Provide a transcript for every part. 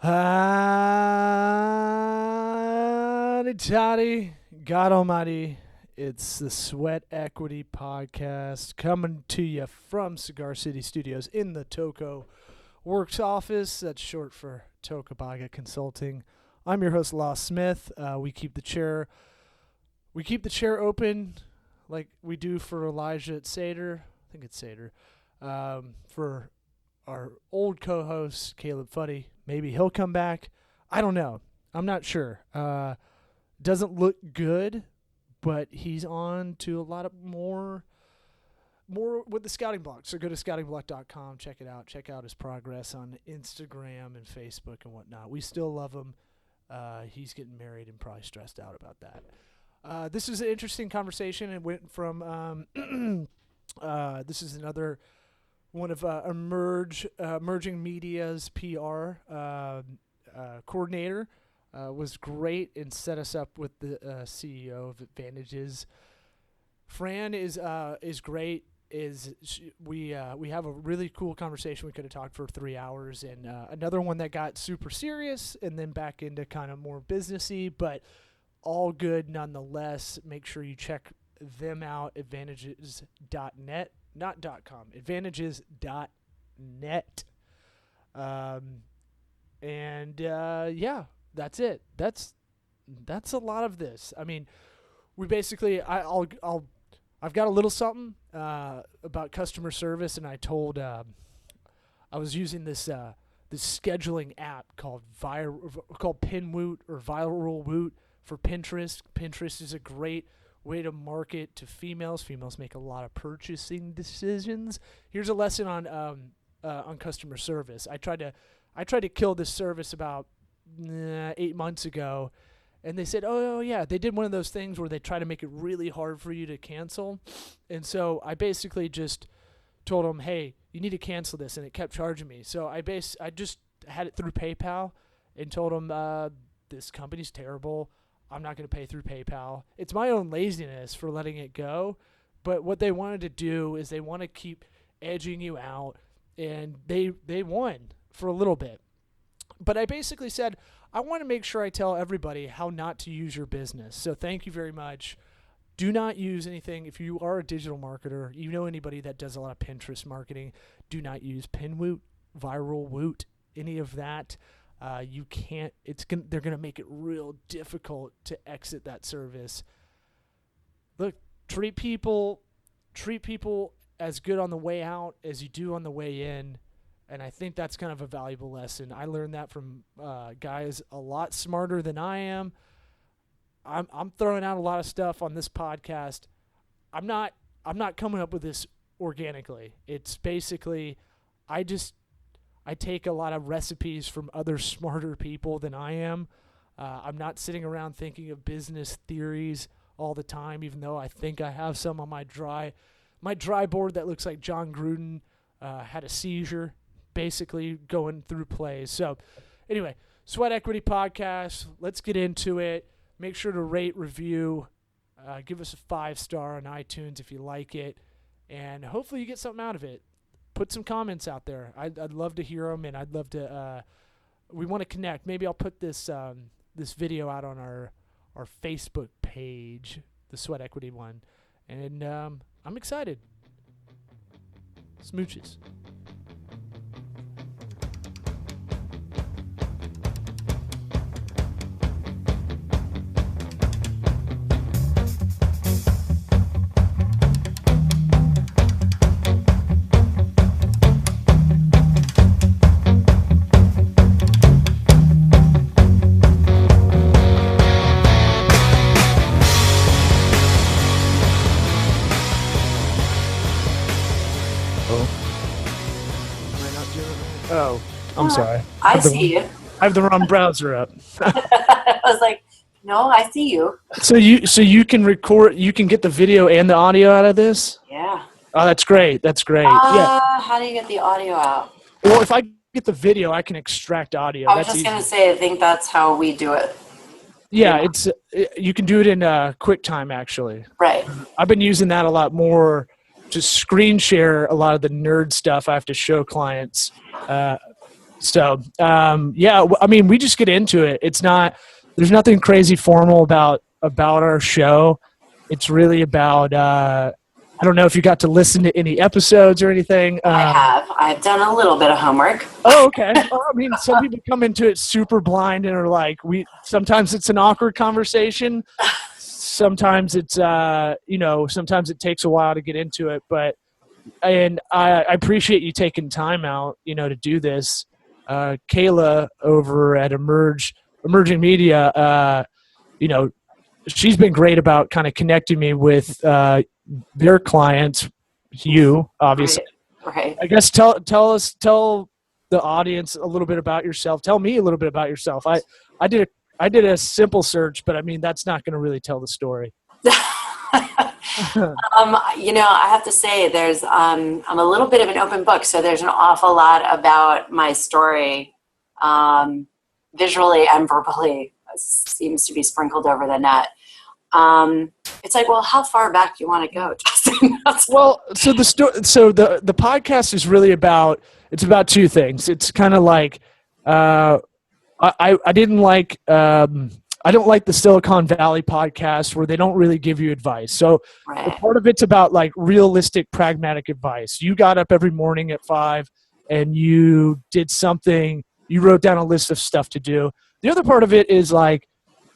Howdy, toddy, God Almighty. It's the Sweat Equity Podcast coming to you from Cigar City Studios in the Toco Works office. That's short for Tocobaga Consulting. I'm your host, Law Smith. We keep the chair open like we do for Elijah at Seder. I think it's Seder. For our old co-host, Caleb Fuddy. Maybe he'll come back. I don't know. I'm not sure. Doesn't look good, but he's on to a lot of more with the scouting block. So go to scoutingblock.com, check it out. Check out his progress on Instagram and Facebook and whatnot. We still love him. He's getting married and probably stressed out about that. This is an interesting conversation. It went from this is another one of Emerging Media's PR coordinator. Was great and set us up with the CEO of Advantages. Fran is great. We have a really cool conversation. We could have talked for 3 hours, and another one that got super serious and then back into kind of more businessy, but all good nonetheless. Make sure you check them out. Advantages.net. Not .com, advantages.net. Yeah, that's it. That's a lot of this. I mean, we basically, I've got a little something about customer service, and I told, I was using this scheduling app called Pinwoot or Viral Woot for Pinterest. Pinterest is a great way to market to females. Females make a lot of purchasing decisions. Here's a lesson on customer service. I tried to kill this service about 8 months ago, and they said, oh yeah, they did one of those things where they try to make it really hard for you to cancel. And so I basically just told them, hey, you need to cancel this, and it kept charging me. So I just had it through PayPal and told them this company's terrible. I'm not going to pay through PayPal. It's my own laziness for letting it go. But what they wanted to do is they want to keep edging you out, and they won for a little bit. But I basically said, I want to make sure I tell everybody how not to use your business. So thank you very much. Do not use anything. If you are a digital marketer, you know anybody that does a lot of Pinterest marketing, do not use Pinwoot, Viral Woot, any of that. You can't. They're gonna make it real difficult to exit that service. Look, treat people as good on the way out as you do on the way in, and I think that's kind of a valuable lesson. I learned that from guys a lot smarter than I am. I'm throwing out a lot of stuff on this podcast. I'm not coming up with this organically. It's basically I take a lot of recipes from other smarter people than I am. I'm not sitting around thinking of business theories all the time, even though I think I have some on my dry board that looks like John Gruden had a seizure, basically going through plays. So anyway, Sweat Equity Podcast. Let's get into it. Make sure to rate, review, give us a 5-star on iTunes if you like it, and hopefully you get something out of it. Put some comments out there. I'd love to hear them, and I'd love to. We want to connect. Maybe I'll put this video out on our Facebook page, the Sweat Equity one, and I'm excited. Smooches. Oh, I'm sorry. I see you. I have the wrong browser up. I was like, no, I see you. So you can record, you can get the video and the audio out of this? Yeah. Oh, that's great. That's great. Yeah. How do you get the audio out? Well, if I get the video, I can extract audio. I was just going to say, I think that's how we do it. Yeah, you can do it in QuickTime, actually. Right. I've been using that a lot more to screen share a lot of the nerd stuff I have to show clients. So, I mean, we just get into it. There's nothing crazy formal about our show. It's really about, I don't know if you got to listen to any episodes or anything. I've done a little bit of homework. Oh, okay. Well, I mean, some people come into it super blind and are like, sometimes it's an awkward conversation. Sometimes it's, sometimes it takes a while to get into it, and I appreciate you taking time out, to do this. Kayla over at Emerging Media, she's been great about kind of connecting me with their clients, you, obviously. Right. I guess tell the audience a little bit about yourself. Tell me a little bit about yourself. I did a simple search, but I mean, that's not going to really tell the story. I have to say I'm a little bit of an open book. So there's an awful lot about my story, visually and verbally, seems to be sprinkled over the net. It's like, well, how far back do you want to go, Justin? Well, so the podcast is really about two things. It's kind of like, I didn't like, I don't like the Silicon Valley podcast where they don't really give you advice. So right. Part of it's about like realistic, pragmatic advice. You got up every morning at 5 and you did something, you wrote down a list of stuff to do. The other part of it is like,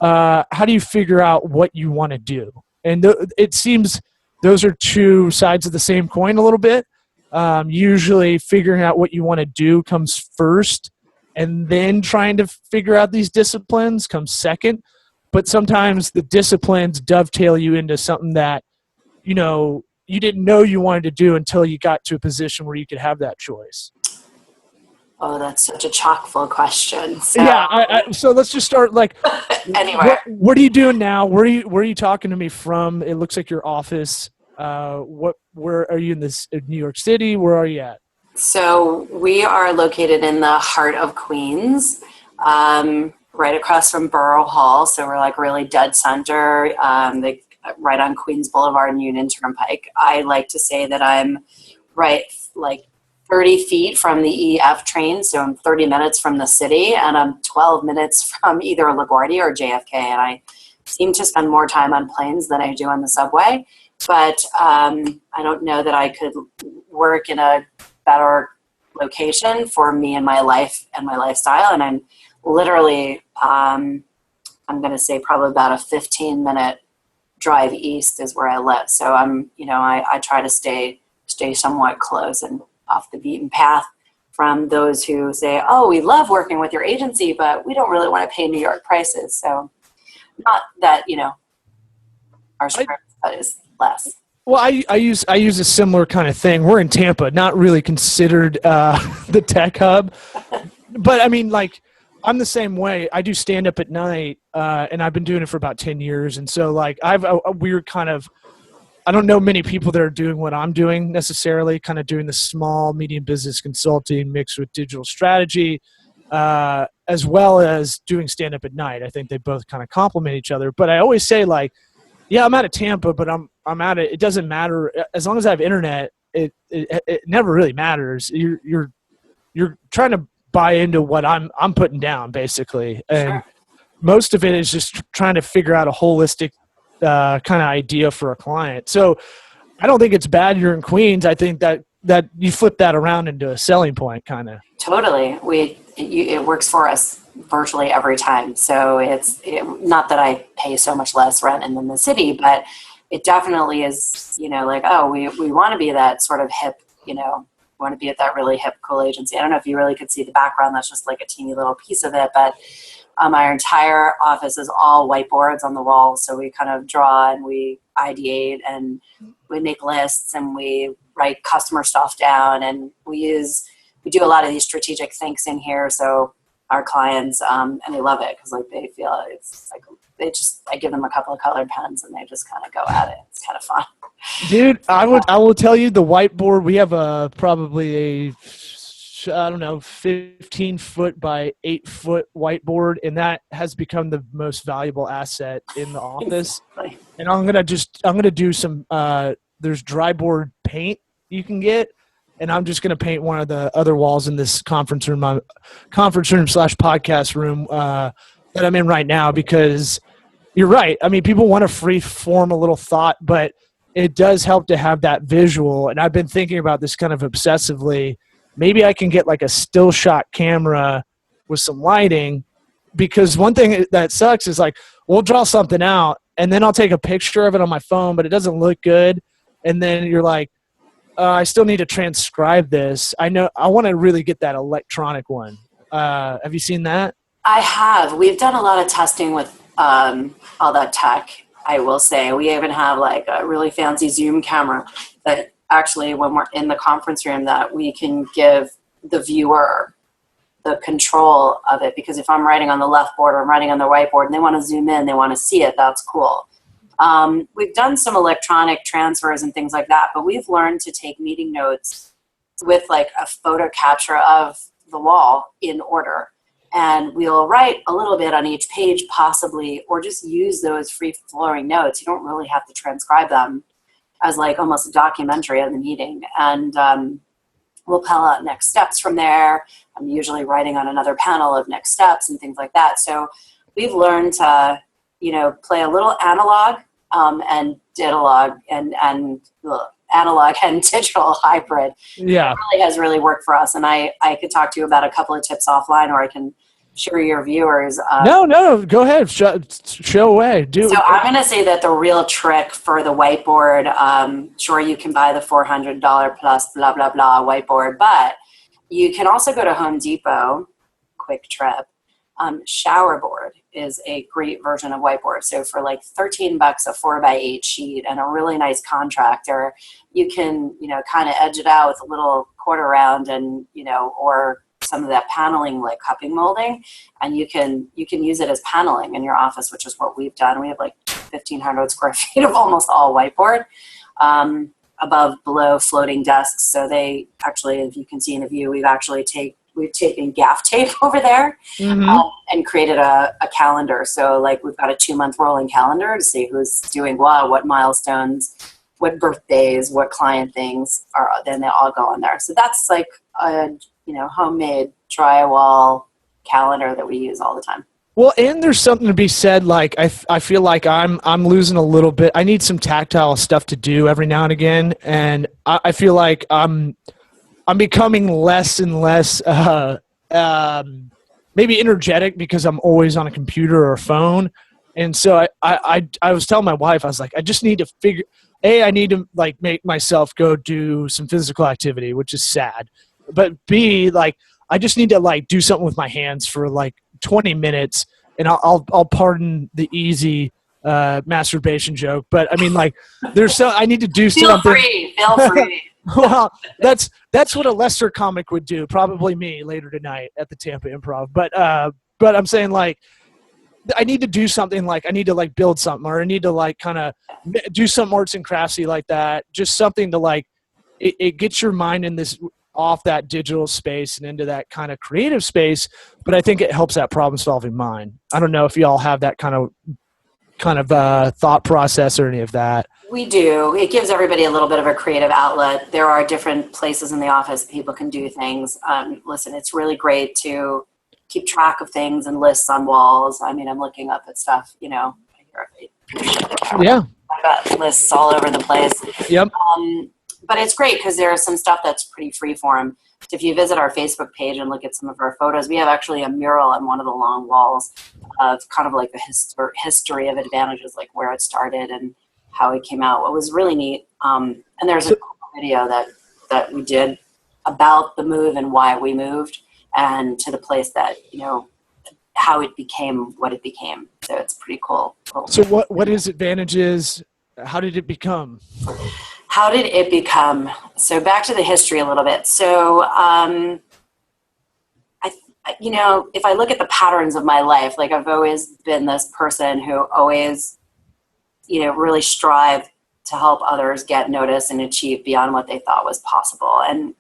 how do you figure out what you want to do? And it seems those are two sides of the same coin a little bit. Usually figuring out what you want to do comes first, and then trying to figure out these disciplines comes second. But sometimes the disciplines dovetail you into something that, you didn't know you wanted to do until you got to a position where you could have that choice. Oh, that's such a chock-full question. So. Yeah, so let's just start like. Anyway, what are you doing now? Where are you talking to me from? It looks like your office. Where are you in New York City? Where are you at? So we are located in the heart of Queens, right across from Borough Hall. So we're like really dead center, right on Queens Boulevard and Union Turnpike. I like to say that I'm right like 30 feet from the EF train, so I'm 30 minutes from the city, and I'm 12 minutes from either LaGuardia or JFK, and I seem to spend more time on planes than I do on the subway, but I don't know that I could work in a better location for me and my life and my lifestyle, and I'm literally, I'm going to say probably about a 15-minute drive east is where I live, so I try to stay somewhat close and off the beaten path from those who say, oh, we love working with your agency, but we don't really want to pay New York prices. So not that, our script is less. Well, I use a similar kind of thing. We're in Tampa, not really considered the tech hub. But I mean, like, I'm the same way. I do stand up at night, and I've been doing it for about 10 years. And so like I have a weird kind of, I don't know many people that are doing what I'm doing necessarily, kind of doing the small, medium business consulting mixed with digital strategy, as well as doing stand-up at night. I think they both kind of complement each other. But I always say, like, yeah, I'm out of Tampa, but I'm out of, it doesn't matter. As long as I have internet, it never really matters. You're trying to buy into what I'm putting down, basically. And Sure. Most of it is just trying to figure out a holistic kind of idea for a client. So I don't think it's bad you're in Queens. I think that you flip that around into a selling point, kind of. Totally. It works for us virtually every time. So it's not that I pay so much less rent in the city, but it definitely is, like, oh, we want to be that sort of hip, want to be at that really hip, cool agency. I don't know if you really could see the background. That's just like a teeny little piece of it, but our entire office is all whiteboards on the wall. So we kind of draw and we ideate and we make lists and we write customer stuff down, and we do a lot of these strategic thinks in here. So our clients, and they love it because like they feel it's like I give them a couple of colored pens and they just kind of go at it. It's kind of fun. Dude, I will tell you the whiteboard. We have probably a 15-foot by 8-foot whiteboard, and that has become the most valuable asset in the office. Exactly. And I'm gonna do some. There's dry board paint you can get, and I'm just going to paint one of the other walls in this conference room / podcast room that I'm in right now, because you're right. I mean, people want to free form a little thought, but it does help to have that visual. And I've been thinking about this kind of obsessively. Maybe I can get like a still shot camera with some lighting, because one thing that sucks is like, we'll draw something out and then I'll take a picture of it on my phone, but it doesn't look good. And then you're like, I still need to transcribe this. I want to really get that electronic one. Have you seen that? I have. We've done a lot of testing with all that tech, I will say. We even have like a really fancy Zoom camera that actually, when we're in the conference room, that we can give the viewer the control of it. Because if I'm writing on the left board or I'm writing on the right board and they want to zoom in, they want to see it, that's cool. We've done some electronic transfers and things like that, but we've learned to take meeting notes with like a photo capture of the wall in order. And we'll write a little bit on each page possibly, or just use those free-flowing notes. You don't really have to transcribe them as like almost a documentary of the meeting. And we'll pell out next steps from there. I'm usually writing on another panel of next steps and things like that. So we've learned to, play a little analog and digital and analog and digital hybrid. Yeah. It really has really worked for us. And I could talk to you about a couple of tips offline, or I can share your viewers. No, go ahead. Show away. So I'm going to say that the real trick for the whiteboard, sure, you can buy the $400 plus blah, blah, blah whiteboard, but you can also go to Home Depot, quick trip. Shower board is a great version of whiteboard. So for like $13 a 4x8 sheet and a really nice contractor, you can, kind of edge it out with a little quarter round and, or some of that paneling like cupping molding, and you can use it as paneling in your office, which is what we've done. We have like 1,500 square feet of almost all whiteboard, above, below floating desks. So they actually, if you can see in the view, we've taken gaff tape over there, and created a calendar. So like we've got a 2-month rolling calendar to see who's doing what milestones, what birthdays, what client things are. Then they all go on there. So that's like a homemade drywall calendar that we use all the time. Well, and there's something to be said. Like I feel like I'm losing a little bit. I need some tactile stuff to do every now and again, and I feel like I'm becoming less and less maybe energetic because I'm always on a computer or a phone. And so I was telling my wife, I was like, I just need to I need to like make myself go do some physical activity, which is sad. But B, like, I just need to like do something with my hands for like 20 minutes, and I'll pardon the easy masturbation joke. But I mean, like, I need to do something. Feel free. Well, that's what a lesser comic would do. Probably me later tonight at the Tampa Improv. But I'm saying, like, I need to do something. Like, I need to like build something, or I need to like kind of do some arts and craftsy like that. Just something to like it gets your mind in this off that digital space and into that kind of creative space. But I think it helps that problem solving mind. I don't know if y'all have that kind of thought process or any of that. We do. It gives everybody a little bit of a creative outlet. There are different places in the office that people can do things. Listen, it's really great to keep track of things and lists on walls. I mean, I'm looking up at stuff, Yeah. I've got lists all over the place. Yep. But it's great because there is some stuff that's pretty freeform. So if you visit our Facebook page and look at some of our photos, we have actually a mural on one of the long walls of kind of like the history of Advantages, like where it started and how it came out. What was really neat. And there's a cool video that we did about the move and why we moved, and to the place that, how it became what it became. So it's pretty cool. So what is Advantages? How did it become? How did it become? So back to the history a little bit. So, if I look at the patterns of my life, like I've always been this person who always, really strive to help others get noticed and achieve beyond what they thought was possible. And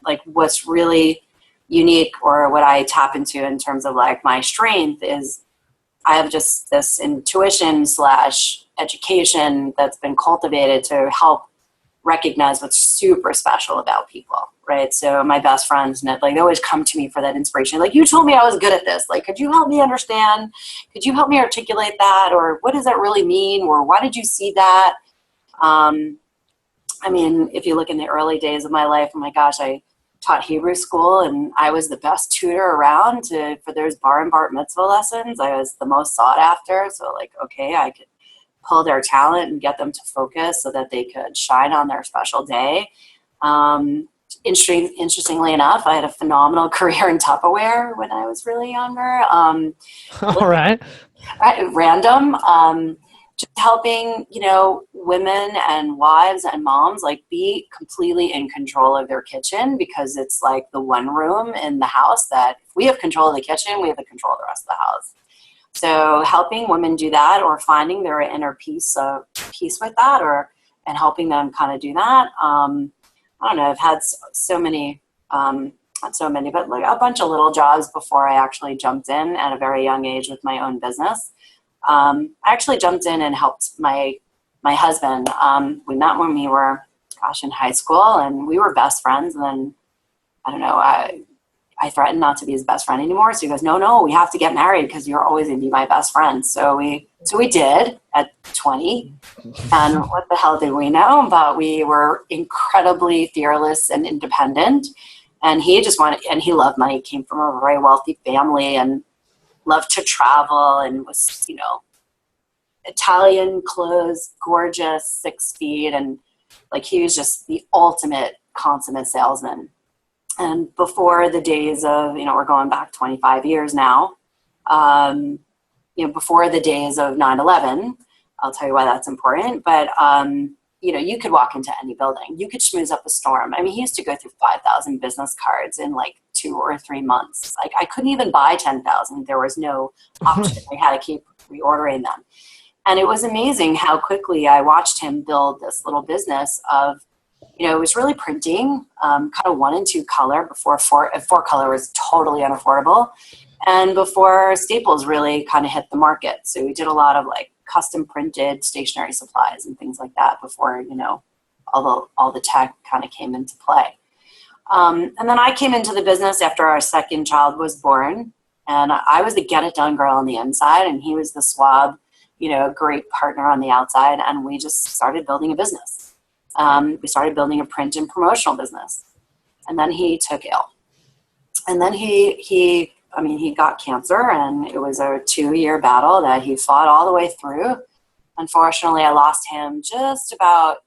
like what's really unique, or what I tap into in terms of like my strength, is I have just this intuition / education that's been cultivated to help recognize what's super special about people, right? So my best friends, like, they always come to me for that inspiration. Like, you told me I was good at this. Like, could you help me understand? Could you help me articulate that? Or what does that really mean? Or why did you see that? I mean, if you look in the early days of my life, oh my gosh, I taught Hebrew school, and I was the best tutor around for those bar and bar mitzvah lessons. I was the most sought after. So, like, okay, I could pull their talent and get them to focus so that they could shine on their special day. Interestingly enough, I had a phenomenal career in Tupperware when I was really younger. All right. Random. Just helping, women and wives and moms, like, be completely in control of their kitchen, because it's like the one room in the house that if we have control of the kitchen, we have the control of the rest of the house. So helping women do that, or finding their inner peace with that, and helping them kind of do that. I don't know. I've had so many, not so many, but like a bunch of little jobs before I actually jumped in at a very young age with my own business. I actually jumped in and helped my husband. We met when we were, in high school, and we were best friends. And then, I don't know, I threatened not to be his best friend anymore. So he goes, no, we have to get married because you're always going to be my best friend. So we did at 20. And what the hell did we know? But we were incredibly fearless and independent. And he just and he loved money. He came from a very wealthy family and loved to travel, and was, Italian clothes, gorgeous, 6 feet. And like, he was just the ultimate consummate salesman. And before the days of, we're going back 25 years now, before the days of 9/11, I'll tell you why that's important. But, you could walk into any building. You could schmooze up a storm. I mean, he used to go through 5,000 business cards in like 2 or 3 months. Like, I couldn't even buy 10,000. There was no option. I had to keep reordering them. And it was amazing how quickly I watched him build this little business of, it was really printing, kind of 1 and 2 color before 4 color was totally unaffordable, and before staples really kind of hit the market. So we did a lot of like custom printed stationery supplies and things like that before, all the tech kind of came into play. And then I came into the business after our second child was born, and I was the get it done girl on the inside, and he was the swab, great partner on the outside. And we just started building a business. We started building a print and promotional business. And then he took ill. And then he got cancer, and it was a 2-year battle that he fought all the way through. Unfortunately, I lost him just about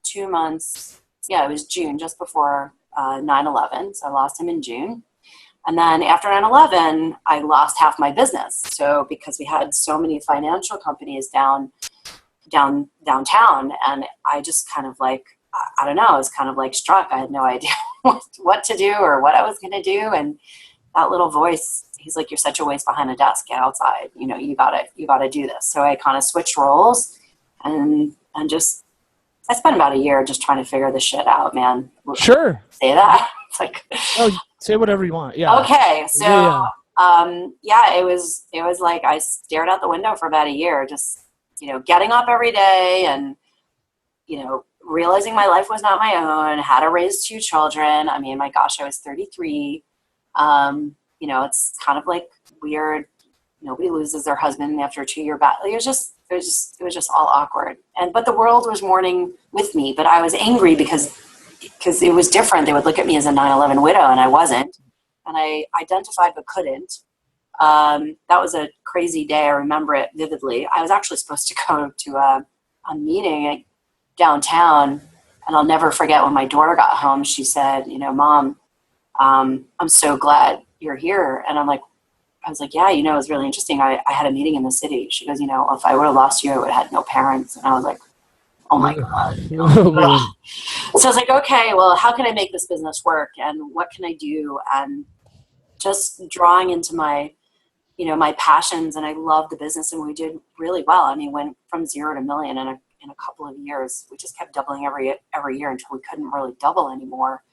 2 months. Yeah, it was June, just before 9/11. So I lost him in June. And then after 9/11, I lost half my business. So because we had so many financial companies downtown, and I just kind of like, I don't know, I was kind of like struck. I had no idea what to do or what I was going to do. And that little voice, he's like, you're such a waste behind a desk. Get outside. You gotta do this. So I kind of switched roles and just, I spent about a year just trying to figure this shit out, man. Sure. Say that. It's like, oh, say whatever you want. Yeah. Okay. So, it was like I stared out the window for about a year, just, getting up every day and, realizing my life was not my own, how to raise 2 children. I mean, my gosh, I was 33. It's kind of like weird. Nobody loses their husband after a 2-year battle. It was just all awkward. But the world was mourning with me, but I was angry because it was different. They would look at me as a 9/11 widow, and I wasn't. And I identified but couldn't. That was a crazy day. I remember it vividly. I was actually supposed to go to a meeting downtown, and I'll never forget when my daughter got home. She said, Mom, I'm so glad you're here. And I was like, yeah, it was really interesting. I had a meeting in the city. She goes, if I would have lost you, I would have had no parents. And I was like, oh my God. So I was like, okay, well, how can I make this business work? And what can I do? And just drawing into my passions. And I love the business, and we did really well. I mean, went from 0 to $1 million in a couple of years. We just kept doubling every year until we couldn't really double anymore.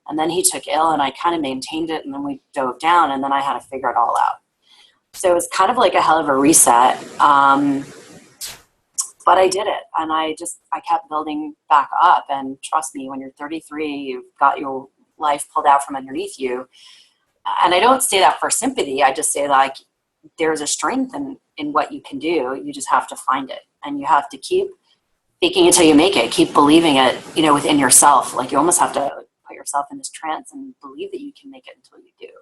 And then he took ill, and I kind of maintained it, and then we dove down, and then I had to figure it all out. So it was kind of like a hell of a reset. But I did it, and I kept building back up. And trust me, when you're 33, you've got your life pulled out from underneath you. And I don't say that for sympathy. I just say, like, there's a strength in what you can do. You just have to find it, and you have to keep faking until you make it. Keep believing it, within yourself. Like, you almost have to put yourself in this trance and believe that you can make it until you do.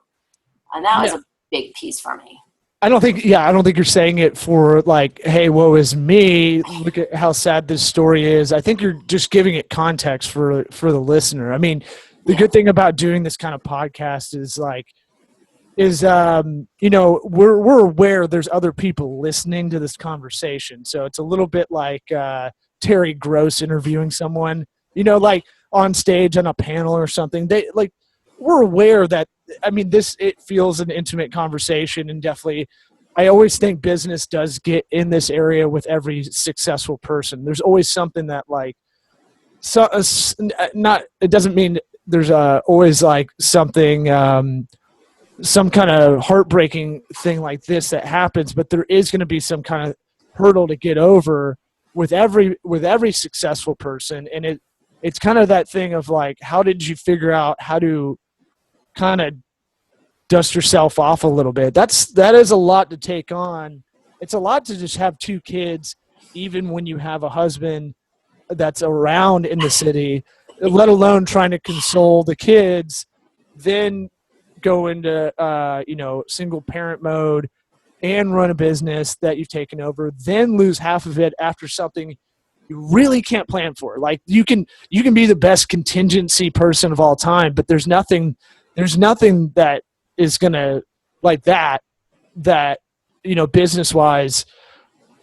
And that was a big piece for me. I don't think you're saying it for like, hey, woe is me. Look at how sad this story is. I think you're just giving it context for the listener. I mean, the good thing about doing this kind of podcast is we're aware there's other people listening to this conversation. So it's a little bit like Terry Gross interviewing someone, like on stage on a panel or something. We're aware that, I mean, it feels an intimate conversation, and definitely I always think business does get in this area with every successful person. There's always something that it doesn't mean there's always like something, some kind of heartbreaking thing like this that happens, but there is going to be some kind of hurdle to get over with every successful person. And it's kind of that thing of like, how did you figure out how to kind of dust yourself off a little bit? That is a lot to take on. It's a lot to just have 2 kids, even when you have a husband that's around in the city, let alone trying to console the kids, then go into single parent mode and run a business that you've taken over, then lose half of it after something you really can't plan for. Like, you can be the best contingency person of all time, but there's nothing that is gonna like that business wise.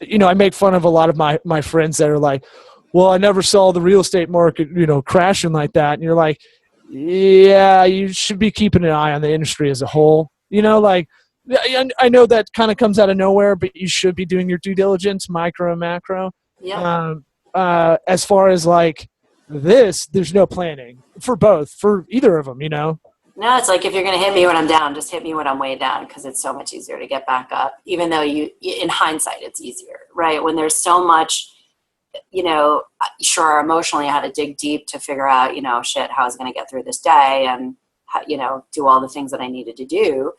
I make fun of a lot of my friends that are like, well, I never saw the real estate market crashing like that, and you're like, yeah, you should be keeping an eye on the industry as a whole. I know that kind of comes out of nowhere, but you should be doing your due diligence, micro and macro. Yeah. As far as like this, there's no planning for either of them, No, it's like, if you're going to hit me when I'm down, just hit me when I'm way down, because it's so much easier to get back up, even though in hindsight, it's easier, right? When there's so much, sure, emotionally I had to dig deep to figure out, shit, how I was going to get through this day and, do all the things that I needed to do.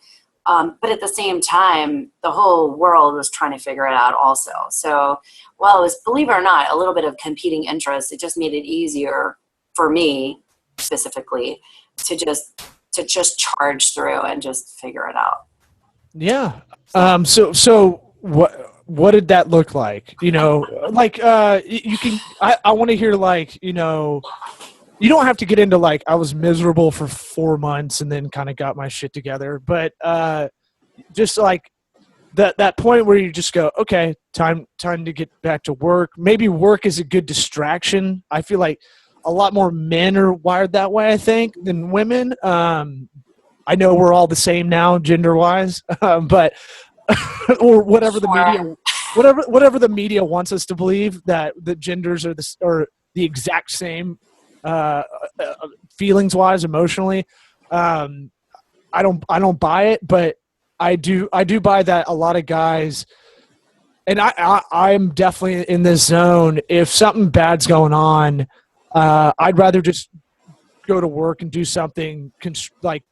But at the same time, the whole world was trying to figure it out also. So, well, it was, believe it or not, a little bit of competing interests. It just made it easier for me specifically to just charge through and just figure it out. Yeah. So what did that look like? You can, I want to hear you don't have to get into like, I was miserable for 4 months and then kind of got my shit together, but just like that point where you just go, okay, time to get back to work. Maybe work is a good distraction. I feel like a lot more men are wired that way, I think, than women. I know we're all the same now, gender wise, but or whatever whatever the media wants us to believe, that the genders are the exact same, feelings wise, emotionally. I don't buy it, but I do buy that a lot of guys, and I'm definitely in this zone. If something bad's going on, I'd rather just go to work and do something, like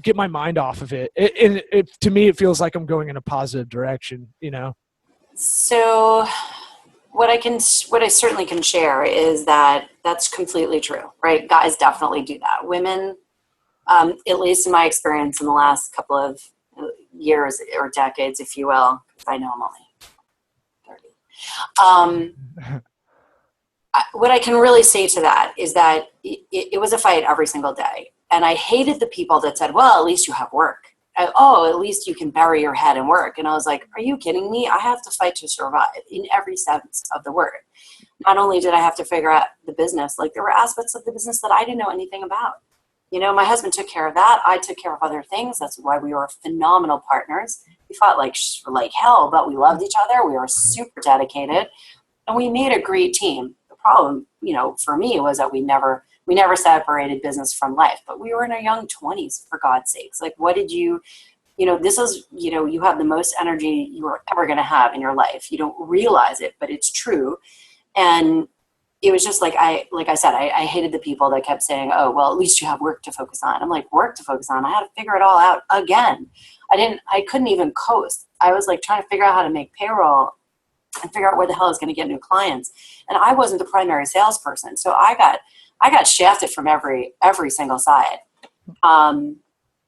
get my mind off of it. To me, it feels like I'm going in a positive direction, So what I certainly can share is that that's completely true, right? Guys definitely do that. Women, at least in my experience in the last couple of years or decades, if you will, because I know I'm only 30. What I can really say to that is that it was a fight every single day. And I hated the people that said, well, at least you have work. At least you can bury your head and work. And I was like, are you kidding me? I have to fight to survive in every sense of the word. Not only did I have to figure out the business, like there were aspects of the business that I didn't know anything about. My husband took care of that. I took care of other things. That's why we were phenomenal partners. We fought like hell, but we loved each other. We were super dedicated, and we made a great team. The problem, for me, was that we never separated business from life, but we were in our young 20s, for God's sakes. Like, what did you this is, you have the most energy you are ever going to have in your life. You don't realize it, but it's true. And it was just like I said, I hated the people that kept saying, oh, well, at least you have work to focus on. I'm like, work to focus on? I had to figure it all out again. I couldn't even coast. I was like trying to figure out how to make payroll and figure out where the hell I was going to get new clients. And I wasn't the primary salesperson. So I got shafted from every single side.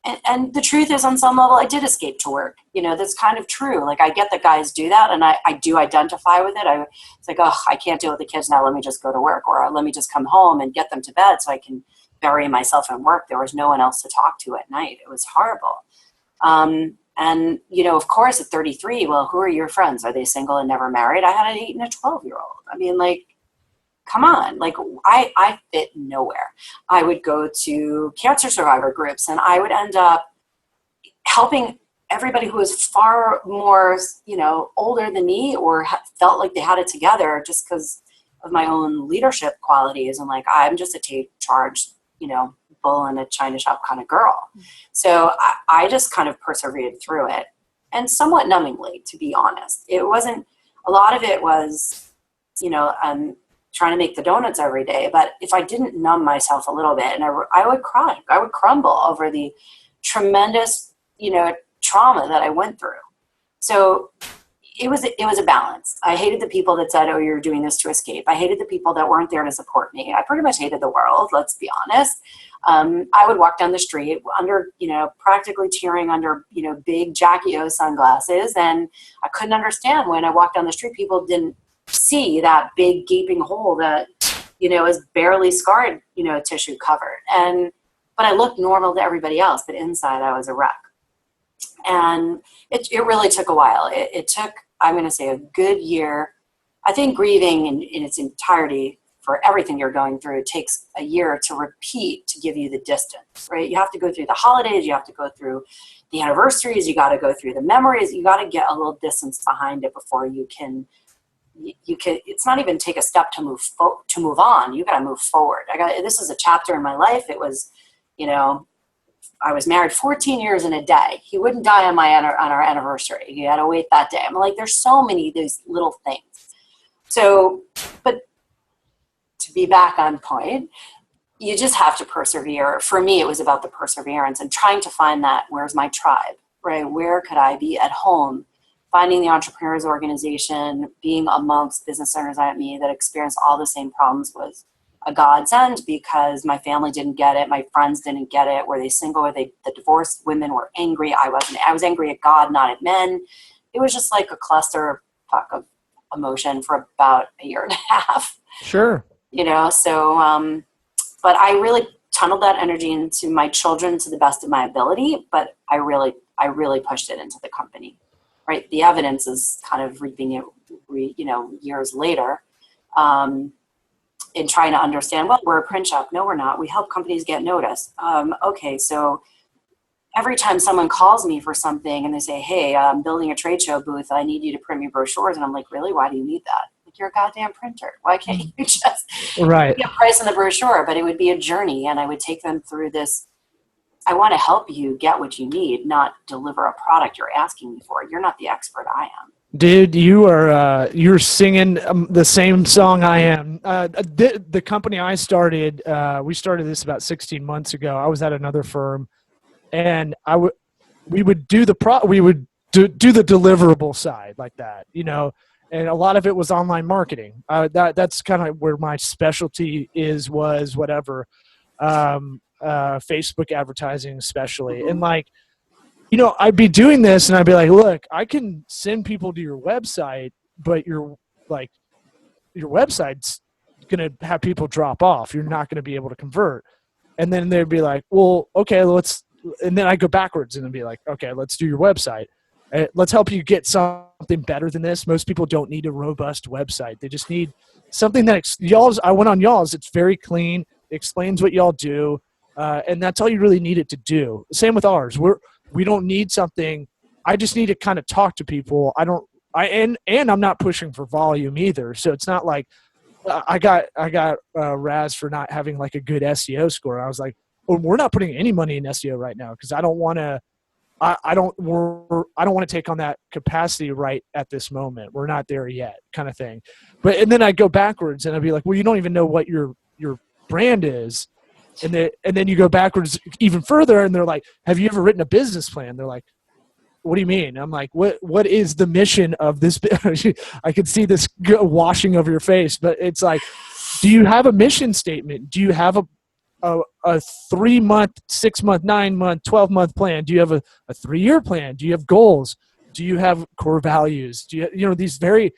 And the truth is, on some level, I did escape to work. That's kind of true. Like, I get that guys do that, and I do identify with it. It's like, oh, I can't deal with the kids now. Let me just go to work, or let me just come home and get them to bed so I can bury myself in work. There was no one else to talk to at night. It was horrible. And, of course, at 33, well, who are your friends? Are they single and never married? I had an 8 and a 12-year-old. I mean, like, come on. Like, I fit nowhere. I would go to cancer survivor groups, and I would end up helping everybody who was far more, older than me, or felt like they had it together, just because of my own leadership qualities. And like, I'm just a take charge, bull in a china shop kind of girl. So I just kind of persevered through it, and somewhat numbingly, to be honest. It wasn't, a lot of it was, trying to make the donuts every day. But if I didn't numb myself a little bit, and I would cry, I would crumble over the tremendous, trauma that I went through. So it was a balance. I hated the people that said, oh, you're doing this to escape. I hated the people that weren't there to support me. I pretty much hated the world, let's be honest. I would walk down the street under, practically cheering under, big Jackie O sunglasses. And I couldn't understand when I walked down the street, people didn't see that big gaping hole that, is barely scarred, tissue covered. But I looked normal to everybody else, but inside I was a wreck. And it really took a while. It took, I'm going to say, a good year. I think grieving in its entirety for everything you're going through takes a year to repeat to give you the distance, right? You have to go through the holidays. You have to go through the anniversaries. You got to go through the memories. You got to get a little distance behind it before you can, it's not even take a step to move on. You got to move forward. This is a chapter in my life. It was, I was married 14 years in a day. He wouldn't die on our anniversary. He had to wait that day. I'm like, there's so many of these little things. So, but to be back on point, you just have to persevere. For me, it was about the perseverance and trying to find that, where's my tribe, right? Where could I be at home? Finding the entrepreneurs organization, being amongst business owners like me that experienced all the same problems was a godsend, because my family didn't get it. My friends didn't get it. Were they single? Were the divorced women were angry? I wasn't. I was angry at God, not at men. It was just like a cluster of emotion for about a year and a half. Sure. So, but I really tunneled that energy into my children to the best of my ability, but I really pushed it into the company, right? The evidence is kind of reaping it, years later. In trying to understand, well, we're a print shop. No, we're not. We help companies get noticed. Okay, so every time someone calls me for something and they say, hey, I'm building a trade show booth, I need you to print me brochures. And I'm like, really? Why do you need that? Like, you're a goddamn printer. Why can't you just right. get a price on the brochure? But it would be a journey, and I would take them through this. I want to help you get what you need, not deliver a product you're asking me for. You're not the expert. I am. Dude, you're singing the same song I am. The company I started, we started this about 16 months ago. I was at another firm, and we would do the deliverable side like that, and a lot of it was online marketing. That's kind of where my specialty was whatever, Facebook advertising especially, and like. I'd be doing this and I'd be like, look, I can send people to your website, but your website's going to have people drop off. You're not going to be able to convert. And then they'd be like, well, okay, and then I go backwards and be like, okay, let's do your website. Let's help you get something better than this. Most people don't need a robust website. They just need something that I went on y'all's. It's very clean. It explains what y'all do. And that's all you really need it to do. Same with ours. We don't need something. I just need to kind of talk to people. And I'm not pushing for volume either. So it's not like I got Raz for not having like a good SEO score. I was like, well, we're not putting any money in SEO right now because I don't want to I don't want to take on that capacity right at this moment. We're not there yet, kind of thing. And then I go backwards and I'd be like, well, you don't even know what your brand is. And then you go backwards even further and they're like, have you ever written a business plan? They're like, what do you mean? I'm like, what is the mission of this? I could see this washing over your face, but it's like, do you have a mission statement? Do you have a 3-month, 6-month, 9-month, 12-month plan? Do you have a 3-year plan? Do you have goals? Do you have core values? Do you these very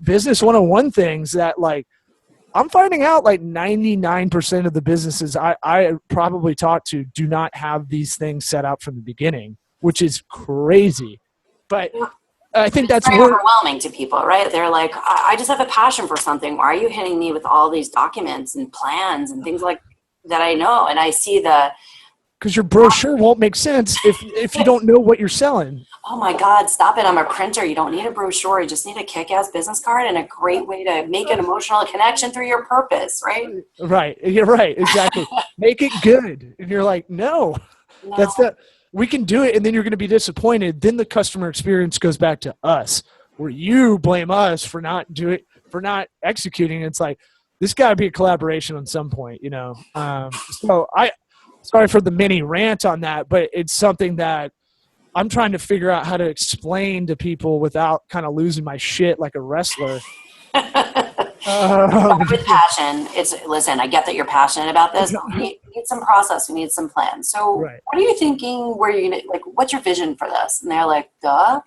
business 101 things that, like, I'm finding out like 99% of the businesses I probably talk to do not have these things set up from the beginning, which is crazy. But I think that's very overwhelming to people, right? They're like, I just have a passion for something. Why are you hitting me with all these documents and plans and things like that? I know. And I see because your brochure won't make sense if you don't know what you're selling. Oh my God, stop it. I'm a printer. You don't need a brochure. You just need a kick-ass business card and a great way to make an emotional connection through your purpose, right? Right. You're right. Exactly. Make it good. And you're like, no. We can do it. And then you're going to be disappointed. Then the customer experience goes back to us, where you blame us for not executing. It's like, this got to be a collaboration on some point, So sorry for the mini rant on that, but it's something that I'm trying to figure out how to explain to people without kind of losing my shit like a wrestler. With passion. Listen, I get that you're passionate about this. But we need some process. We need some plan. So What are you thinking? Where are you gonna, like, what's your vision for this? And they're like, duh.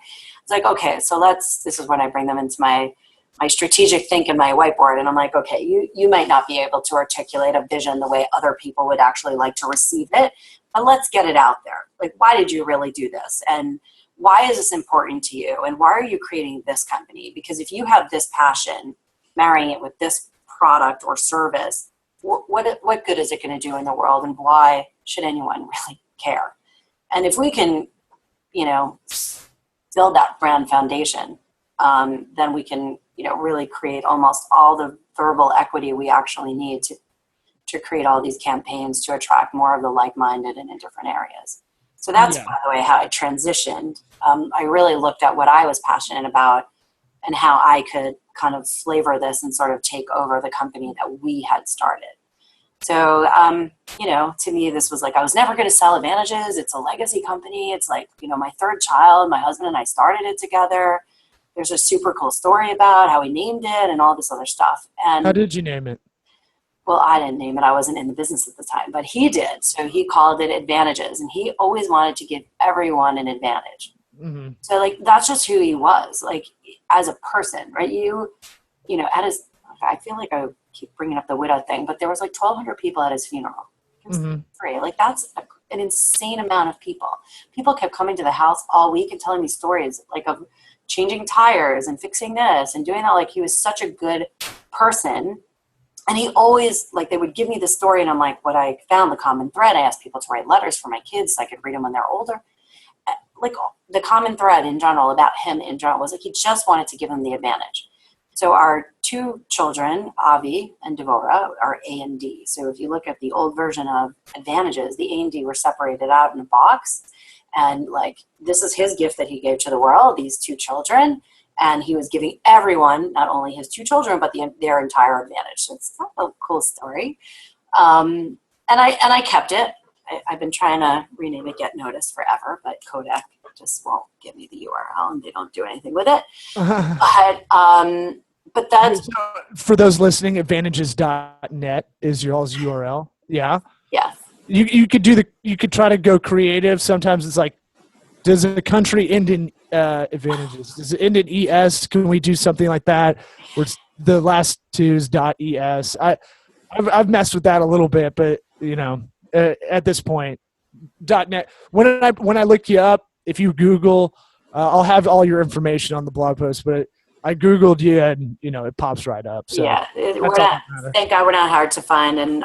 It's like, okay, so this is when I bring them into my strategic think and my whiteboard. And I'm like, okay, you might not be able to articulate a vision the way other people would actually like to receive it, but let's get it out there. Like, why did you really do this? And why is this important to you? And why are you creating this company? Because if you have this passion, marrying it with this product or service, what good is it going to do in the world? And why should anyone really care? And if we can, build that brand foundation, then we can, really create almost all the verbal equity we actually need to create all these campaigns to attract more of the like-minded and in different areas. So that's, by the way, how I transitioned. I really looked at what I was passionate about and how I could kind of flavor this and sort of take over the company that we had started. So, to me, this was like, I was never going to sell Advantages. It's a legacy company. It's like, my third child, my husband and I started it together. There's a super cool story about how we named it and all this other stuff. And how did you name it? Well, I didn't name it. I wasn't in the business at the time, but he did. So he called it Advantages, and he always wanted to give everyone an advantage. Mm-hmm. So, like, that's just who he was, like, as a person, right? I feel like I keep bringing up the widow thing, but there was like 1,200 people at his funeral. It was free. Like, that's an insane amount of people. People kept coming to the house all week and telling me stories, like, of changing tires and fixing this and doing that. Like, he was such a good person. And he always, like, they would give me the story, and I'm like, what I found the common thread, I asked people to write letters for my kids so I could read them when they're older. Like, the common thread in general about him in general was like, he just wanted to give them the advantage. So our 2 children, Avi and Devora, are A and D. So if you look at the old version of Advantages, the A and D were separated out in a box. And, like, this is his gift that he gave to the world, these 2 children. And he was giving everyone, not only his 2 children, but their entire advantage. So it's kind of a cool story. And I kept it. I've been trying to rename it Get Noticed forever, but Kodak just won't give me the URL, and they don't do anything with it. But that's... So for those listening, advantages.net is y'all's URL. Yeah? Yeah. You could try to go creative. Sometimes it's like, does a country end in Advantages? Does it end in ES? Can we do something like that? Where it's the last 2's .es. I've messed with that a little bit, but at this point, .net. When I look you up, if you Google, I'll have all your information on the blog post. But I Googled you, and it pops right up. So yeah, thank God we're not hard to find. And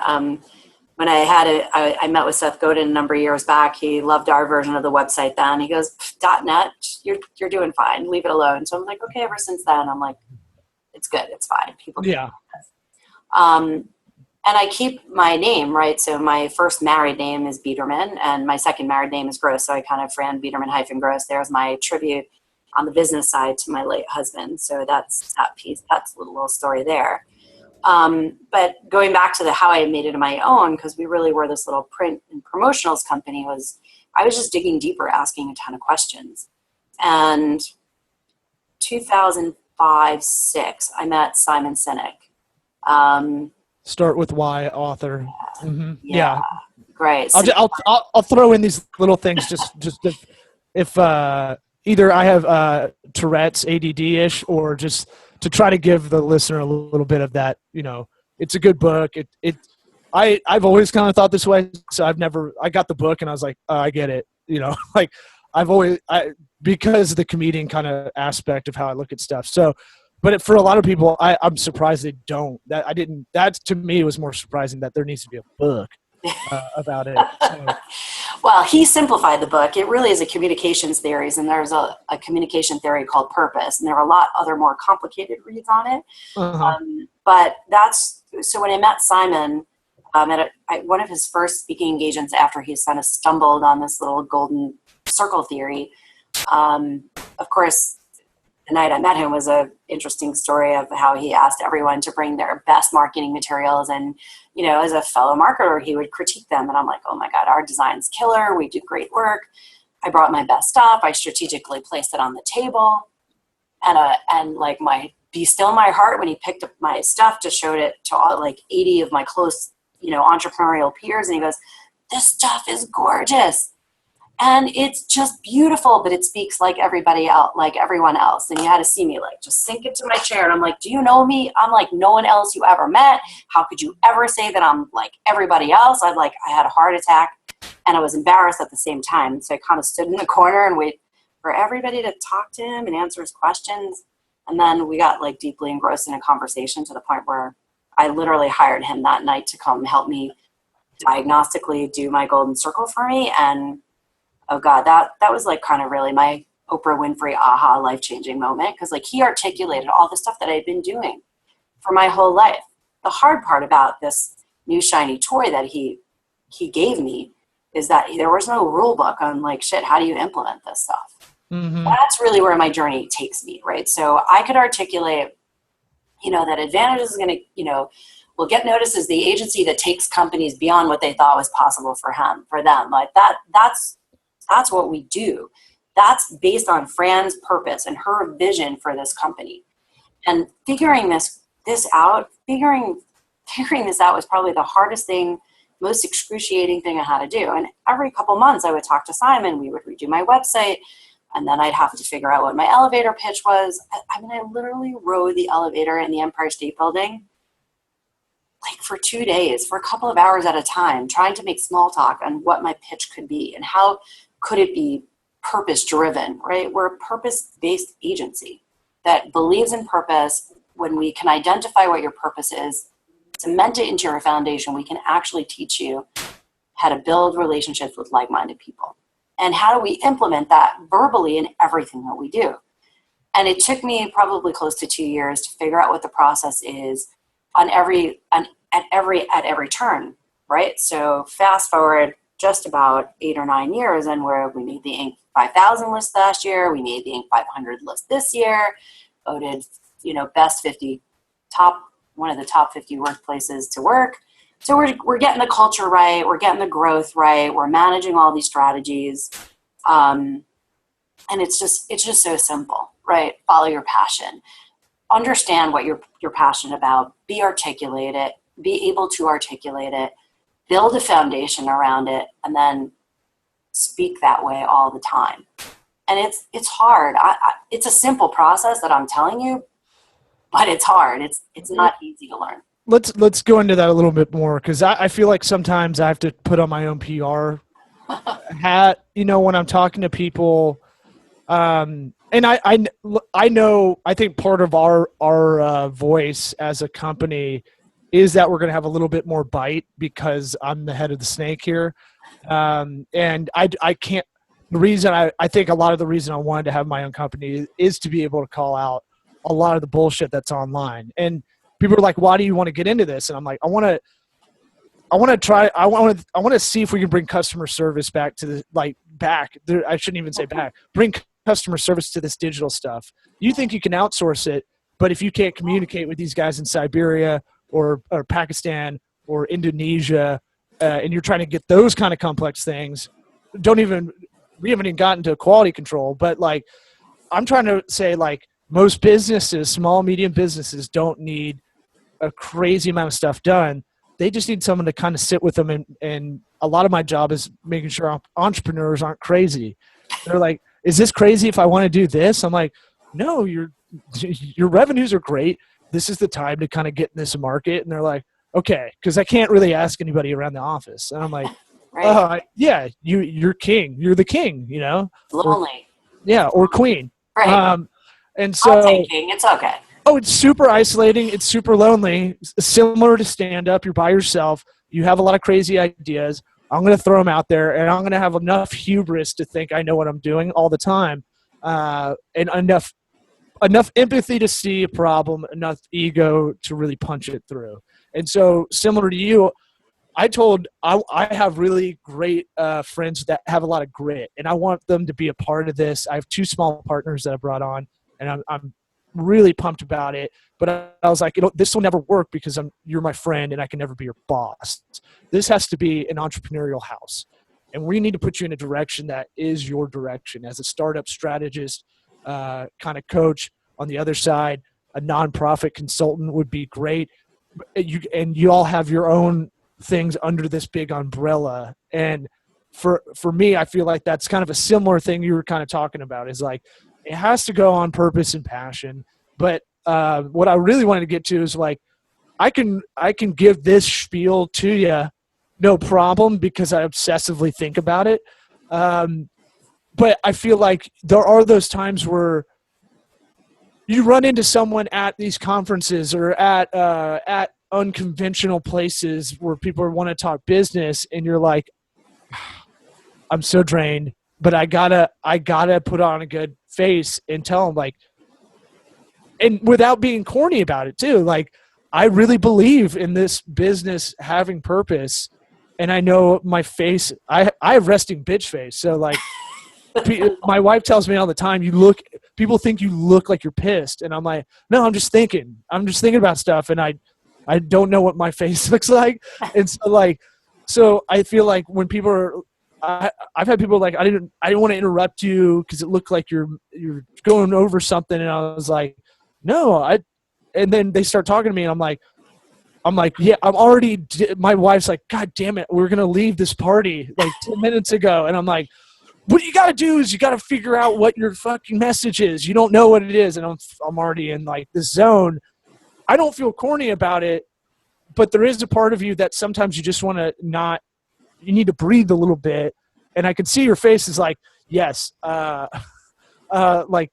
when I met with Seth Godin a number of years back, he loved our version of the website then. He goes, .net, you're doing fine. Leave it alone. So I'm like, okay, ever since then, I'm like, it's good. It's fine. People can do this. And I keep my name, right? So my first married name is Biderman, and my second married name is Gross. So I kind of Fran Biderman-Gross. There's my tribute on the business side to my late husband. So that's that piece. That's a little story there. But going back to how I made it my own, because we really were this little print and promotionals company, I was just digging deeper, asking a ton of questions. And 2005-06, I met Simon Sinek. Start with why, author. Mm-hmm. Yeah. Great. So, I'll throw in these little things just if either I have Tourette's, ADD-ish, or just to try to give the listener a little bit of that. It's a good book. I've always kind of thought this way, so I got the book and I was like, I get it. Like because of the comedian kind of aspect of how I look at stuff. So. But for a lot of people, I'm surprised they don't. That to me was more surprising that there needs to be a book about it. So. Well, he simplified the book. It really is a communications theories, and there's a communication theory called purpose, and there are a lot other more complicated reads on it. Uh-huh. But so when I met Simon at one of his first speaking engagements after he kind of stumbled on this little golden circle theory, of course, the night I met him was an interesting story of how he asked everyone to bring their best marketing materials. And, as a fellow marketer, he would critique them. And I'm like, oh my God, our design's killer. We do great work. I brought my best stuff. I strategically placed it on the table. And like be still my heart when he picked up my stuff to show it to all 80 of my close, entrepreneurial peers. And he goes, this stuff is gorgeous. And it's just beautiful, but it speaks like everybody else, like everyone else. And you had to see me just sink into my chair. And I'm like, do you know me? I'm like no one else you ever met. How could you ever say that I'm like everybody else? I had a heart attack and I was embarrassed at the same time. So I kind of stood in the corner and waited for everybody to talk to him and answer his questions. And then we got deeply engrossed in a conversation to the point where I literally hired him that night to come help me diagnostically do my golden circle for me. And oh God, that was kind of really my Oprah Winfrey aha life-changing moment. Cause he articulated all the stuff that I'd been doing for my whole life. The hard part about this new shiny toy that he gave me is that there was no rule book on how do you implement this stuff? Mm-hmm. That's really where my journey takes me. Right. So I could articulate, that Advantages is going to, will get noticed as the agency that takes companies beyond what they thought was possible for them. That's what we do. That's based on Fran's purpose and her vision for this company. And figuring this out was probably the hardest thing, most excruciating thing I had to do. And every couple months I would talk to Simon, we would redo my website, and then I'd have to figure out what my elevator pitch was. I literally rode the elevator in the Empire State Building for 2 days, for a couple of hours at a time, trying to make small talk on what my pitch could be and how could it be purpose-driven, right? We're a purpose-based agency that believes in purpose. When we can identify what your purpose is, cement it into your foundation, we can actually teach you how to build relationships with like-minded people. And how do we implement that verbally in everything that we do? And it took me probably close to 2 years to figure out what the process is at every turn, right? So fast forward just about 8 or 9 years, and where we made the Inc. 5000 list last year, we made the Inc. 500 list this year, voted, best 50 one of the top 50 workplaces to work. So we're getting the culture right, we're getting the growth right, we're managing all these strategies, and it's just so simple, right? Follow your passion, understand what you're passionate about, be able to articulate it, build a foundation around it, and then speak that way all the time. And it's hard. It's a simple process that I'm telling you, but it's hard. It's not easy to learn. Let's go into that a little bit more, because I feel like sometimes I have to put on my own PR hat, when I'm talking to people. And I know, I think part of our voice as a company is that we're going to have a little bit more bite because I'm the head of the snake here. And I can't, the reason I think a lot of the reason I wanted to have my own company is to be able to call out a lot of the bullshit that's online. And people are like, why do you want to get into this? And I'm like, I want I want to try. I want to see if we can bring customer service back to the back. I shouldn't even say back. Bring customer service to this digital stuff. You think you can outsource it, but if you can't communicate with these guys in Siberia or Pakistan or Indonesia, and you're trying to get those kind of complex things, we haven't even gotten to quality control. But like, I'm trying to say, like, most businesses, small, medium businesses, don't need a crazy amount of stuff done. They just need someone to kind of sit with them. And a lot of my job is making sure entrepreneurs aren't crazy. They're like, is this crazy if I want to do this? I'm like, no, your revenues are great. This is the time to kind of get in this market. And they're like, okay, because I can't really ask anybody around the office. And I'm like, Right. yeah, you're king. You're the king, you know? Lonely. Or queen. Right. And so, I'll take king. It's okay. oh, it's super isolating. It's super lonely. Similar to stand-up. You're by yourself. You have a lot of crazy ideas. I'm going to throw them out there, and I'm going to have enough hubris to think I know what I'm doing all the time, and enough empathy to see a problem, enough ego to really punch it through. And so, similar to you, I have really great friends that have a lot of grit, and I want them to be a part of this. I have 2 small partners that I brought on, and I'm really pumped about it. But I was like, this will never work because you're my friend and I can never be your boss. This has to be an entrepreneurial house. And we need to put you in a direction that is your direction as a startup strategist, kind of coach. On the other side, a nonprofit consultant would be great. You all have your own things under this big umbrella. And for me, I feel like that's kind of a similar thing you were kind of talking about, is like, it has to go on purpose and passion. But what I really wanted to get to is like, I can give this spiel to you, no problem, because I obsessively think about it. But I feel like there are those times where you run into someone at these conferences or at unconventional places where people want to talk business, and you're like, I'm so drained, but I gotta put on a good face and tell them, like, and without being corny about it too, like, I really believe in this business having purpose, and I know my face. I have resting bitch face, so like, my wife tells me all the time, people think you look like you're pissed, and I'm like, no, I'm just thinking about stuff, and I don't know what my face looks like, and so I feel like when people are. I've had people like, I didn't want to interrupt you because it looked like you're going over something, and I was like, no, and then they start talking to me, and I'm like, yeah, my wife's like, God damn it, we're gonna leave this party like 10 minutes ago, and I'm like, what you got to do is you got to figure out what your fucking message is. You don't know what it is, and I'm already in like this zone. I don't feel corny about it, but there is a part of you that sometimes you just want to not. You need to breathe a little bit, and I can see your face is like, yes, like,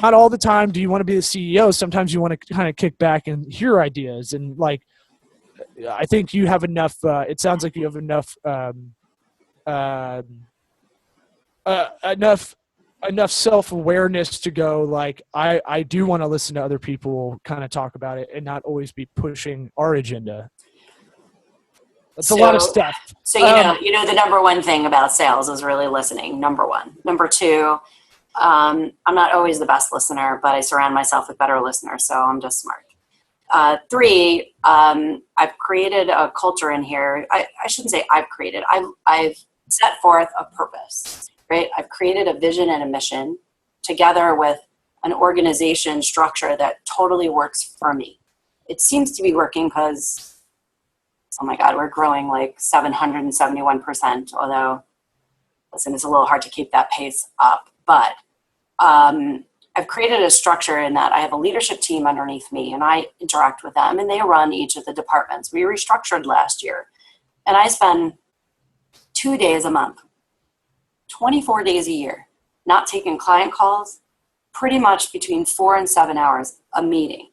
not all the time do you want to be the CEO. Sometimes you want to kind of kick back and hear ideas, and like, I think you have enough. It sounds like you have enough, enough self-awareness to go, like, I do want to listen to other people kind of talk about it and not always be pushing our agenda. That's a lot of stuff. So you know the number one thing about sales is really listening. Number one. Number two, I'm not always the best listener, but I surround myself with better listeners, so I'm just smart. 3, I've created a culture in here. I shouldn't say I've created. I've set forth a purpose, right? I've created a vision and a mission together with an organization structure that totally works for me. It seems to be working because, oh my God, we're growing like 771%, although, listen, it's a little hard to keep that pace up. But I've created a structure in that I have a leadership team underneath me, and I interact with them, and they run each of the departments. We restructured last year, and I spend 2 days a month, 24 days a year, not taking client calls, pretty much between 4 and 7 hours a meeting,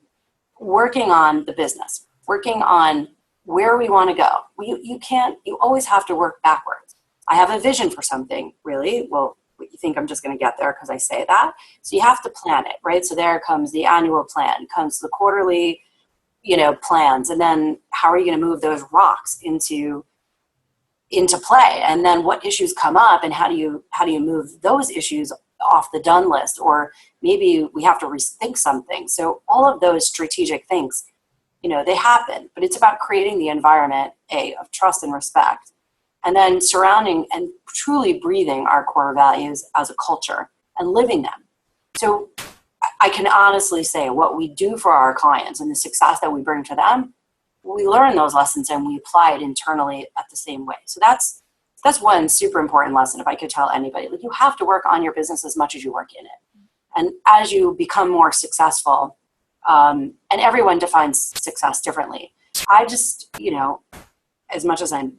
working on the business, working on where we want to go. You always have to work backwards. I have a vision for something, really. Well, you think I'm just going to get there because I say that. So you have to plan it, right? So there comes the annual plan, comes the quarterly plans, and then how are you going to move those rocks into play, and then what issues come up, and how do you move those issues off the done list, or maybe we have to rethink something. So all of those strategic things, they happen, but it's about creating the environment of trust and respect, and then surrounding and truly breathing our core values as a culture and living them. So I can honestly say what we do for our clients and the success that we bring to them, we learn those lessons and we apply it internally at the same way. So that's one super important lesson. If I could tell anybody, like, you have to work on your business as much as you work in it. And as you become more successful, and everyone defines success differently. I just, as much as I'm,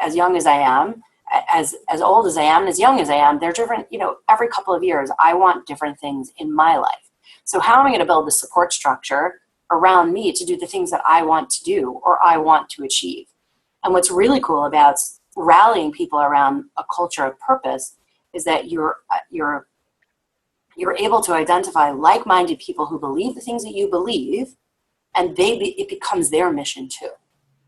as young as I am, as old as I am, and as young as I am, they're different. Every couple of years, I want different things in my life. So how am I going to build the support structure around me to do the things that I want to do or I want to achieve? And what's really cool about rallying people around a culture of purpose is that you're able to identify like-minded people who believe the things that you believe, and it becomes their mission too,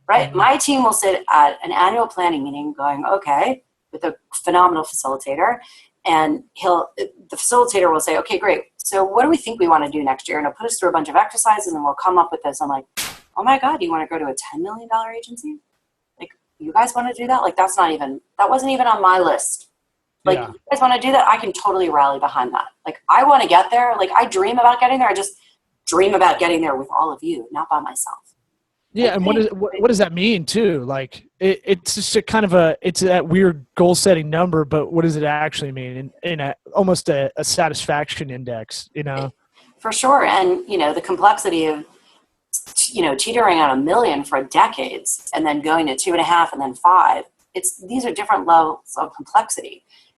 right? Mm-hmm. My team will sit at an annual planning meeting going, okay, with a phenomenal facilitator, and the facilitator will say, okay, great. So what do we think we want to do next year? And he'll put us through a bunch of exercises, and we'll come up with this. I'm like, oh my God, do you want to go to a $10 million agency? Like, you guys want to do that? Like, that wasn't even on my list. Like, yeah. You guys want to do that? I can totally rally behind that. Like, I want to get there. Like, I dream about getting there. I just dream about getting there with all of you, not by myself. Yeah, and what does that mean too? Like, it's just a kind of it's that weird goal setting number, but what does it actually mean in almost a satisfaction index? For sure, and the complexity of teetering on $1 million for decades, and then going to 2.5 and then 5. These are different levels of complexity,